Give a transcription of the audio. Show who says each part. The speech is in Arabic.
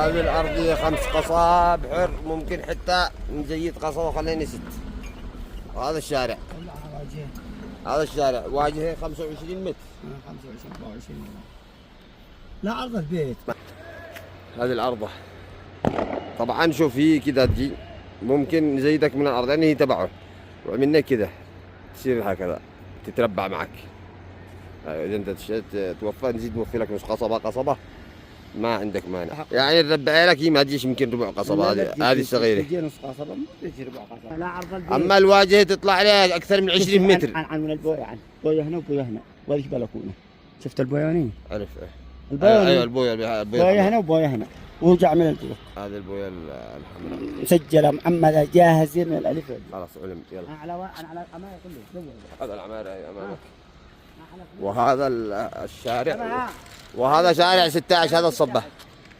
Speaker 1: هذه الأرضية 5 قصاب حر، ممكن حتى نزيد قصبة وخليني 6. وهذا الشارع، هذا الشارع واجهه 25 متر.
Speaker 2: 25 24 متر. لا عرض البيت.
Speaker 1: هذه الأرضة طبعا شوف هي كذا تجي، ممكن نزيدك من الأرض يعني هي تبعه، وعملنا كذا تصير هكذا تتربع معك. إذا أنت توفى نزيد نوفي لك نص قصبة قصبة، ما عندك مانع. يعني نربع لك هي ما تجيش يمكن ربع قصبة، هذه الصغيرة.
Speaker 2: تجي نص قصبة ما تجي ربع قصبة. لا عرض البيت.
Speaker 1: أما الواجهة تطلع عليها أكثر من 20 متر.
Speaker 2: عن من البوية، عن بوية هنا وبوية هنا، وهذيك بلكونة. شفت البويانين؟
Speaker 1: عرف
Speaker 2: البوية.
Speaker 1: أيوة البوية
Speaker 2: بوية هنا وبوية هنا، ورجع من البوية.
Speaker 1: هذه البوية الحمراء
Speaker 2: مسجلة محمدة جاهزة من الألف.
Speaker 1: خلاص علم يلا.
Speaker 2: على العمارة كله.
Speaker 1: هذا العمارة أمامك. وهذا الشارع، وهذا شارع 16 هذا الصبة.